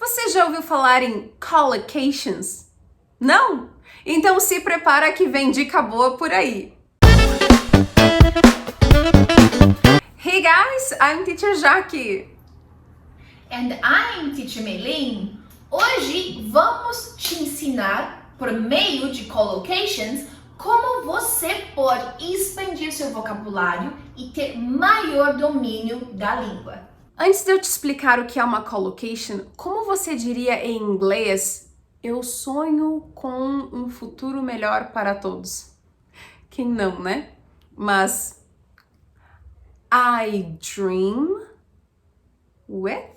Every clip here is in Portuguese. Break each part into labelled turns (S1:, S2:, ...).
S1: Você já ouviu falar em collocations? Não? Então se prepara que vem dica boa por aí. Hey guys, I'm Teacher Jaque.
S2: And I'm Teacher Meilin. Hoje vamos te ensinar, por meio de collocations, como você pode expandir seu vocabulário e ter maior domínio da língua.
S1: Antes de eu te explicar o que é uma collocation, como você diria em inglês, eu sonho com um futuro melhor para todos? Quem não, né? Mas I dream with?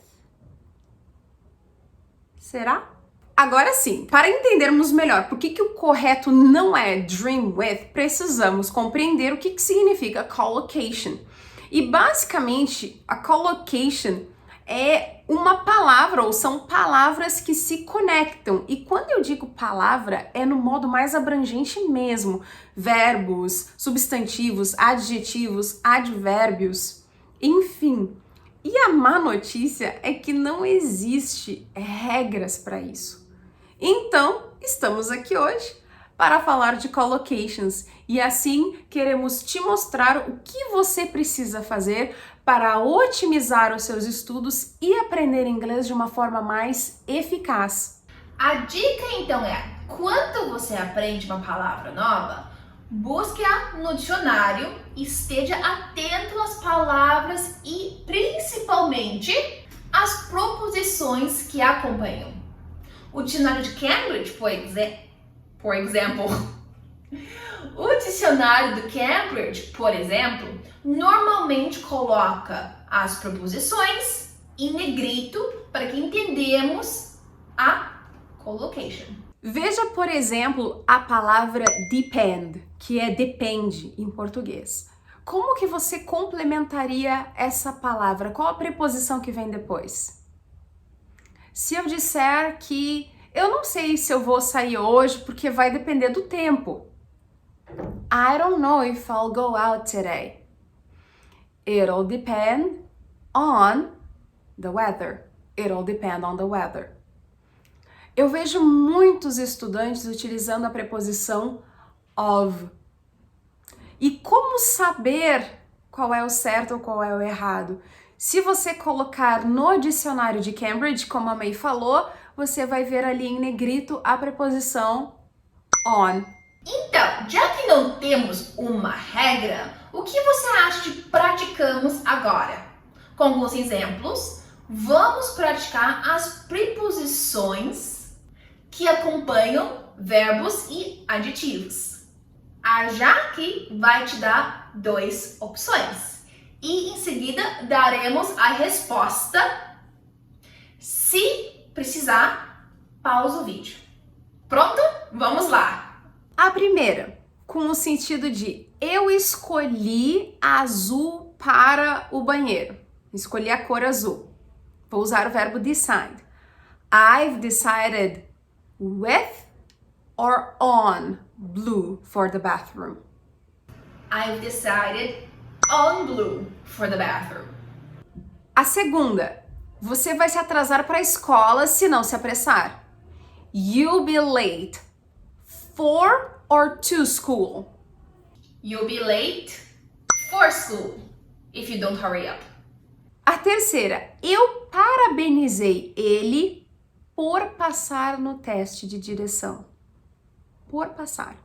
S1: Será? Agora sim, para entendermos melhor por que o correto não é dream with, precisamos compreender o que significa collocation. E basicamente, a collocation é uma palavra ou são palavras que se conectam. E quando eu digo palavra, é no modo mais abrangente mesmo. Verbos, substantivos, adjetivos, advérbios, enfim. E a má notícia é que não existe regras para isso. Então, estamos aqui hoje para falar de collocations e assim queremos te mostrar o que você precisa fazer para otimizar os seus estudos e aprender inglês de uma forma mais eficaz.
S2: A dica então é, quando você aprende uma palavra nova, busque-a no dicionário, esteja atento às palavras e principalmente às proposições que acompanham. O dicionário de Cambridge, por exemplo, o dicionário do Cambridge, por exemplo, normalmente coloca as proposições em negrito para que entendamos a collocation.
S1: Veja, por exemplo, a palavra depend, que é depende em português. Como que você complementaria essa palavra? Qual a preposição que vem depois? Se eu disser que eu não sei se eu vou sair hoje porque vai depender do tempo. I don't know if I'll go out today. It'll depend on the weather. It'll depend on the weather. Eu vejo muitos estudantes utilizando a preposição of. E como saber qual é o certo ou qual é o errado? Se você colocar no dicionário de Cambridge, como a May falou, você vai ver ali em negrito a preposição on.
S2: Então, já que não temos uma regra, o que você acha de praticamos agora? Com alguns exemplos, vamos praticar as preposições que acompanham verbos e adjetivos. A Jaque vai te dar 2 opções e em seguida daremos a resposta. Se precisar, pausa o vídeo. Pronto? Vamos lá!
S1: A primeira, com o sentido de eu escolhi azul para o banheiro. Escolhi a cor azul. Vou usar o verbo decide. I've decided with or on blue for the bathroom.
S2: I've decided on blue for the bathroom.
S1: A segunda, você vai se atrasar para a escola se não se apressar. You'll be late for or to school.
S2: You'll be late for school if you don't hurry up.
S1: A terceira, eu parabenizei ele por passar no teste de direção. Por passar.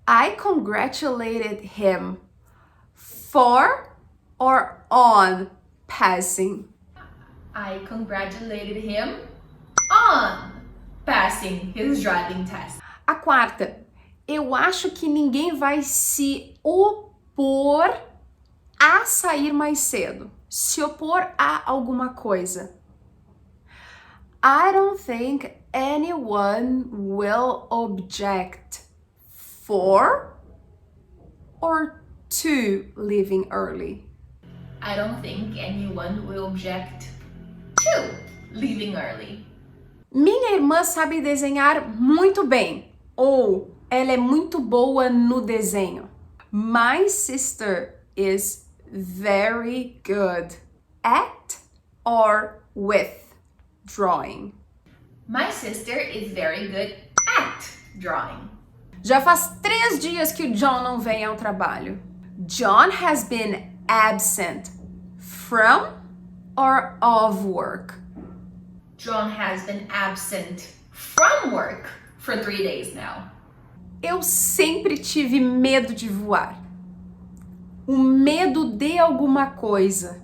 S1: I congratulated him for or on passing.
S2: I congratulated him on passing his driving test.
S1: A quarta, eu acho que ninguém vai se opor a sair mais cedo. Se opor a alguma coisa. I don't think anyone will object for or to leaving early.
S2: I don't think anyone will object to leaving early.
S1: Minha irmã sabe desenhar muito bem. Ou ela é muito boa no desenho. My sister is very good at or with drawing.
S2: My sister is very good at drawing.
S1: Já faz 3 dias que o John não vem ao trabalho. John has been absent from or of work.
S2: John has been absent from work for 3 days now.
S1: Eu sempre tive medo de voar. O medo de alguma coisa.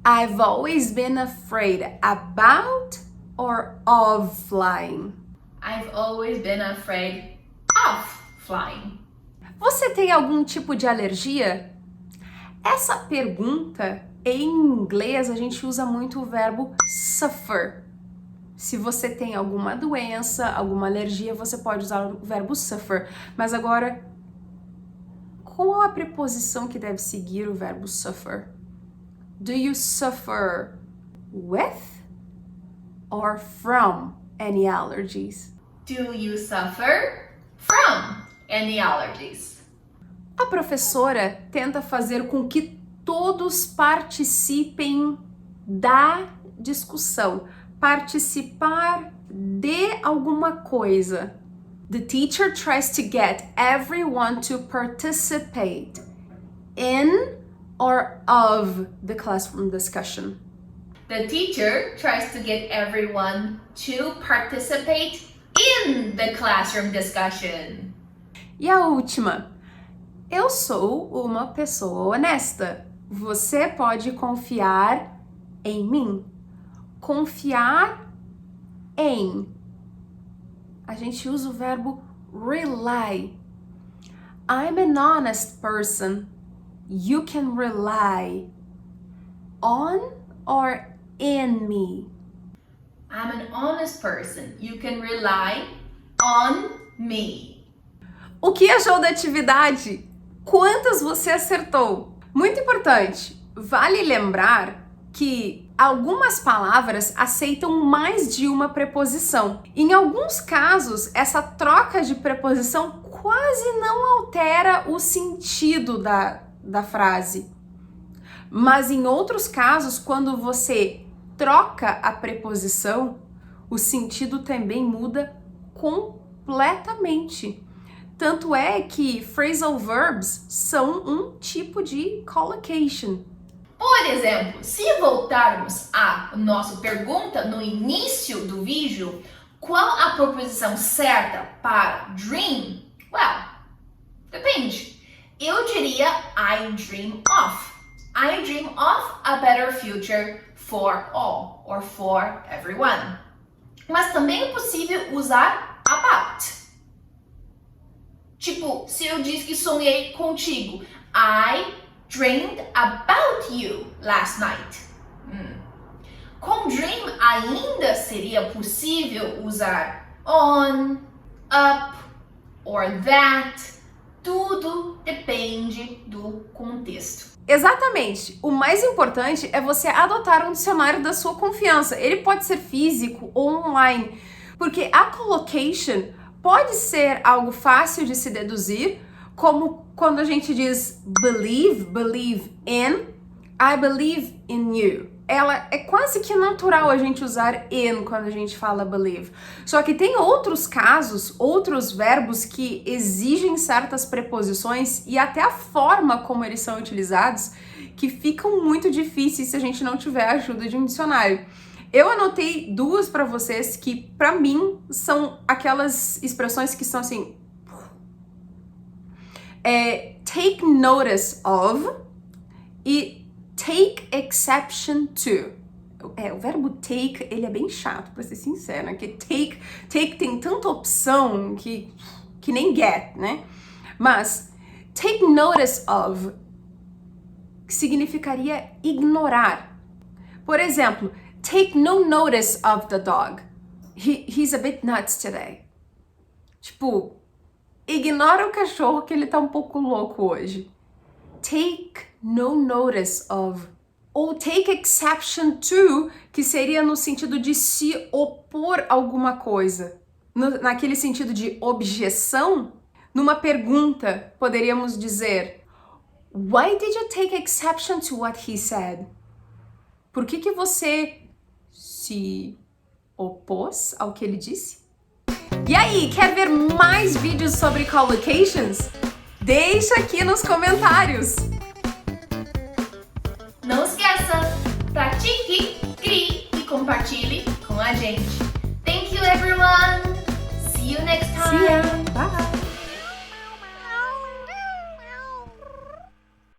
S1: I've always been afraid about or of flying.
S2: I've always been afraid of flying.
S1: Você tem algum tipo de alergia? Essa pergunta, em inglês, a gente usa muito o verbo suffer. Se você tem alguma doença, alguma alergia, você pode usar o verbo suffer. Mas agora, qual a preposição que deve seguir o verbo suffer? Do you suffer with or from any allergies?
S2: Do you suffer from any allergies?
S1: A professora tenta fazer com que todos participem da discussão. Participar de alguma coisa. The teacher tries to get everyone to participate in or of the classroom discussion.
S2: The teacher tries to get everyone to participate in the classroom discussion.
S1: E a última. Eu sou uma pessoa honesta. Você pode confiar em mim. Confiar em. A gente usa o verbo rely. I'm an honest person. You can rely on or in me.
S2: I'm an honest person. You can rely on me.
S1: O que achou da atividade? Quantas você acertou? Muito importante, vale lembrar que algumas palavras aceitam mais de uma preposição. Em alguns casos, essa troca de preposição quase não altera o sentido da frase. Mas em outros casos, quando você troca a preposição, o sentido também muda completamente. Tanto é que phrasal verbs são um tipo de collocation.
S2: Por exemplo, se voltarmos à nossa pergunta no início do vídeo, qual a preposição certa para dream? Well, depende. Eu diria I dream of. I dream of a better future for all or for everyone. Mas também é possível usar about. Tipo, se eu disse que sonhei contigo, I dreamed about you last night. Com dream ainda seria possível usar on, up or that. Tudo depende do contexto.
S1: Exatamente. O mais importante é você adotar um dicionário da sua confiança. Ele pode ser físico ou online, porque a collocation pode ser algo fácil de se deduzir, como quando a gente diz believe in, I believe in you. Ela é quase que natural a gente usar in quando a gente fala believe. Só que tem outros casos, outros verbos que exigem certas preposições e até a forma como eles são utilizados que ficam muito difíceis se a gente não tiver a ajuda de um dicionário. Eu anotei 2 para vocês que, para mim, são aquelas expressões que são assim... take notice of e take exception to. O verbo take, ele é bem chato, pra ser sincera, né? Que take tem tanta opção que nem get, né? Mas take notice of significaria ignorar. Por exemplo, take no notice of the dog. He's a bit nuts today. Tipo, ignora o cachorro que ele tá um pouco louco hoje. Take no notice of. Ou take exception to, que seria no sentido de se opor a alguma coisa. Naquele sentido de objeção, numa pergunta, poderíamos dizer: Why did you take exception to what he said? Por que você se opôs ao que ele disse? E aí, quer ver mais vídeos sobre collocations? Deixa aqui nos comentários!